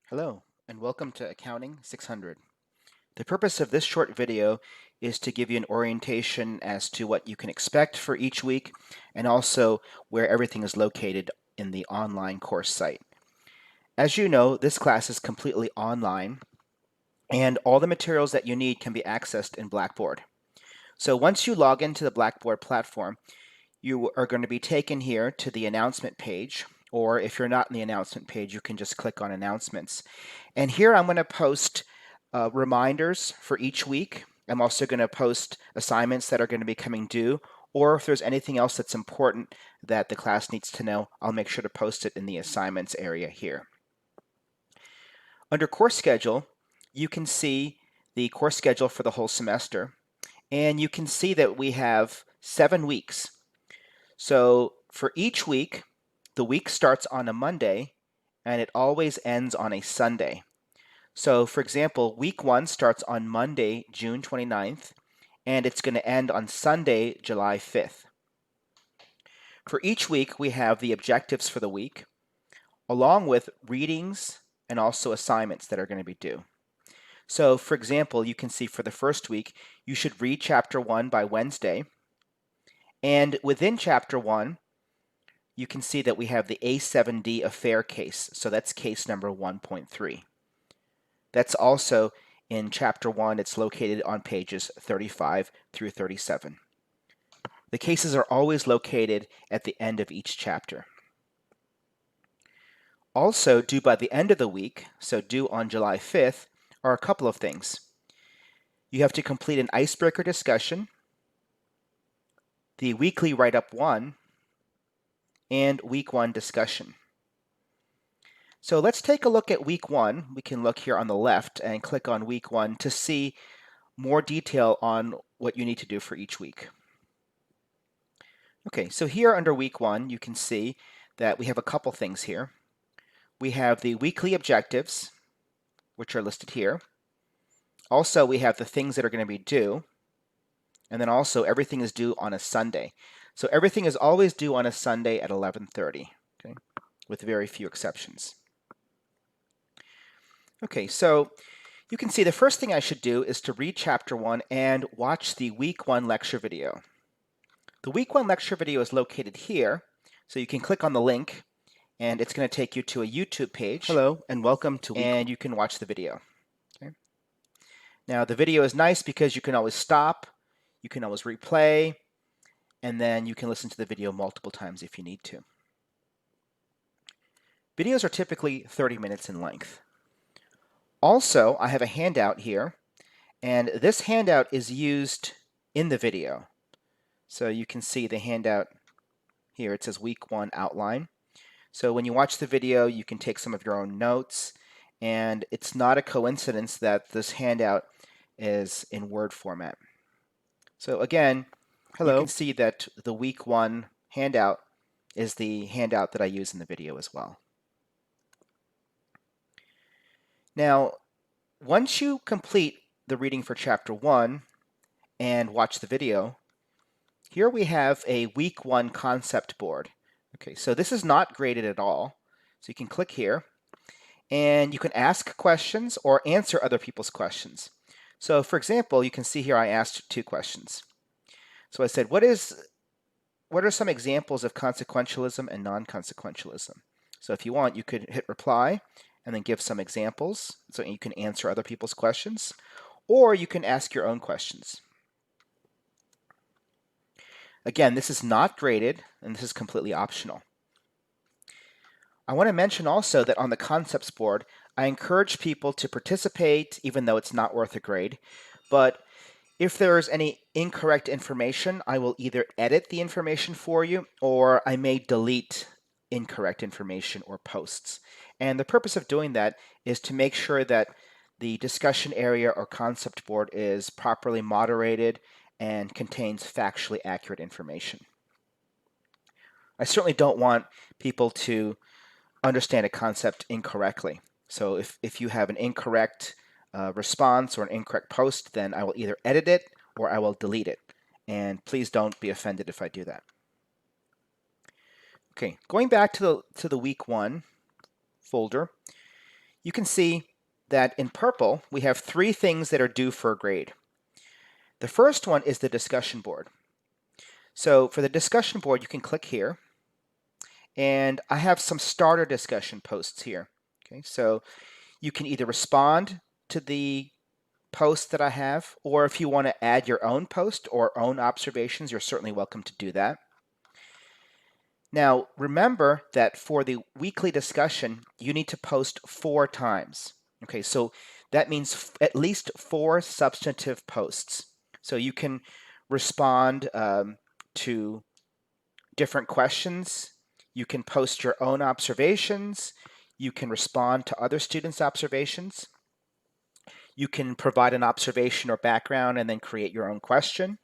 Hello, and welcome to Accounting 600. The purpose of this short video is to give you an orientation as to what you can expect for each week and also where everything is located in the online course site. As you know, this class is completely online and all the materials that you need can be accessed in Blackboard. So once you log into the Blackboard platform, you are going to be taken here to the announcement page, or if you're not in the announcement page, you can just click on announcements. And here I'm going to post reminders for each week. I'm also going to post assignments that are going to be coming due, or if there's anything else that's important that the class needs to know, I'll make sure to post it in the assignments area here. Under course schedule, you can see the course schedule for the whole semester, and you can see that we have 7 weeks. So for each week, the week starts on a Monday and it always ends on a Sunday. So for example, week 1 starts on Monday, June 29th, and it's going to end on Sunday, July 5th. For each week, we have the objectives for the week, along with readings and also assignments that are going to be due. So for example, you can see for the first week, you should read chapter 1 by Wednesday. And within chapter 1, you can see that we have the A7D affair case. So that's case number 1.3. That's also in chapter 1. It's located on pages 35 through 37. The cases are always located at the end of each chapter. Also due by the end of the week, so due on July 5th, are a couple of things. You have to complete an icebreaker discussion, the weekly write-up 1, and week 1 discussion. So let's take a look at week 1. We can look here on the left and click on week 1 to see more detail on what you need to do for each week. Okay, so here under week 1, you can see that we have a couple things here. We have the weekly objectives, which are listed here. Also, we have the things that are going to be due. And then also, everything is due on a Sunday. So everything is always due on a Sunday at 11:30, okay, with very few exceptions. Okay, so you can see the first thing I should do is to read chapter 1 and watch the week 1 lecture video. The week 1 lecture video is located here, so you can click on the link and it's going to take you to a YouTube page. Hello, and welcome to week 1. And you can watch the video. Okay. Now the video is nice because you can always stop, you can always replay, and then you can listen to the video multiple times if you need to. Videos are typically 30 minutes in length. Also, I have a handout here, and this handout is used in the video. So you can see the handout here. It says week 1 outline. So when you watch the video, you can take some of your own notes, and it's not a coincidence that this handout is in Word format. So again, hello, you can see that the week 1 handout is the handout that I use in the video as well. Now, once you complete the reading for chapter 1 and watch the video, here we have a week 1 concept board. Okay, so this is not graded at all. So you can click here and you can ask questions or answer other people's questions. So for example, you can see here I asked 2 questions. So I said, what are some examples of consequentialism and non-consequentialism? So if you want, you could hit reply and then give some examples so you can answer other people's questions, or you can ask your own questions. Again, this is not graded, and this is completely optional. I want to mention also that on the concepts board, I encourage people to participate even though it's not worth a grade, but if there is any incorrect information, I will either edit the information for you or I may delete incorrect information or posts. And the purpose of doing that is to make sure that the discussion area or concept board is properly moderated and contains factually accurate information. I certainly don't want people to understand a concept incorrectly. So if you have an incorrect response or an incorrect post, then I will either edit it or I will delete it. And please don't be offended if I do that. Okay, going back to the week 1 folder, you can see that in purple, we have 3 things that are due for a grade. The first one is the discussion board. So for the discussion board, you can click here, and I have some starter discussion posts here. Okay, so you can either respond to the post that I have, or if you want to add your own post or own observations, you're certainly welcome to do that. Now, remember that for the weekly discussion, you need to post 4 times. Okay, so that means at least 4 substantive posts. So you can respond to different questions. You can post your own observations. You can respond to other students' observations. You can provide an observation or background and then create your own question.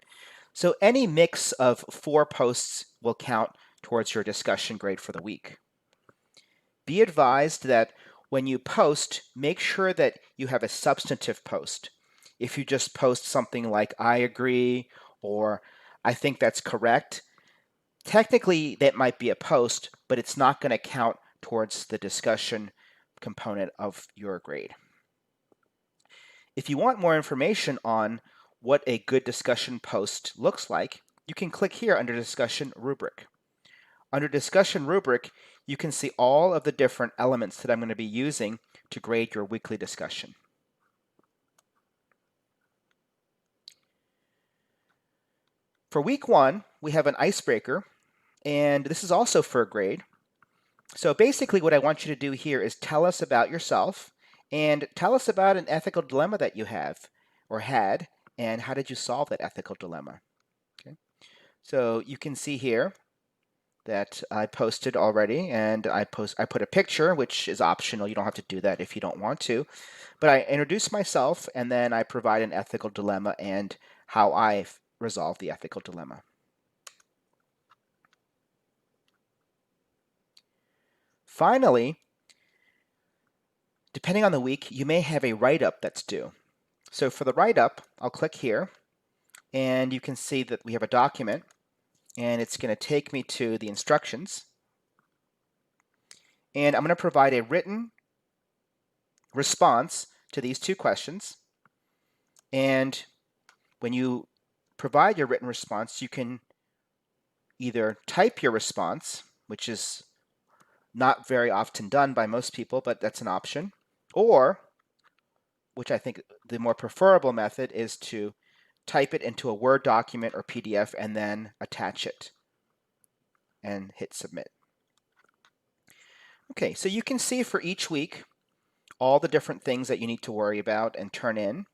So any mix of 4 posts will count towards your discussion grade for the week. Be advised that when you post, make sure that you have a substantive post. If you just post something like, I agree, or I think that's correct, technically that might be a post, but it's not going to count towards the discussion component of your grade. If you want more information on what a good discussion post looks like, you can click here under Discussion Rubric. Under Discussion Rubric, you can see all of the different elements that I'm going to be using to grade your weekly discussion. For week 1, we have an icebreaker, and this is also for a grade. So basically what I want you to do here is tell us about yourself and tell us about an ethical dilemma that you have or had, and how did you solve that ethical dilemma. Okay. So you can see here that I posted already, and I put a picture, which is optional. You don't have to do that if you don't want to. But I introduce myself, and then I provide an ethical dilemma and how I resolve the ethical dilemma. Finally, depending on the week, you may have a write-up that's due. So for the write-up, I'll click here, and you can see that we have a document, and it's going to take me to the instructions. And I'm going to provide a written response to these 2 questions. And when you provide your written response, you can either type your response, which is not very often done by most people, but that's an option, or, which I think the more preferable method, is to type it into a Word document or PDF and then attach it and hit submit. Okay, so you can see for each week all the different things that you need to worry about and turn in.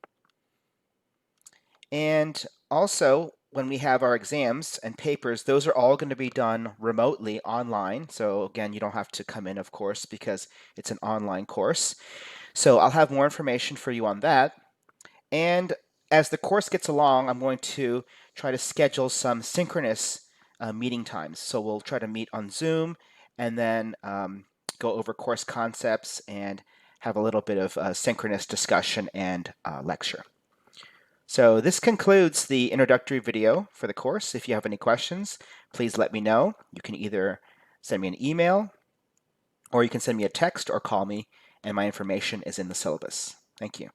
And also, when we have our exams and papers, those are all going to be done remotely online. So again, you don't have to come in, of course, because it's an online course. So I'll have more information for you on that. And as the course gets along, I'm going to try to schedule some synchronous meeting times. So we'll try to meet on Zoom and then go over course concepts and have a little bit of synchronous discussion and lecture. So this concludes the introductory video for the course. If you have any questions, please let me know. You can either send me an email, or you can send me a text or call me, and my information is in the syllabus. Thank you.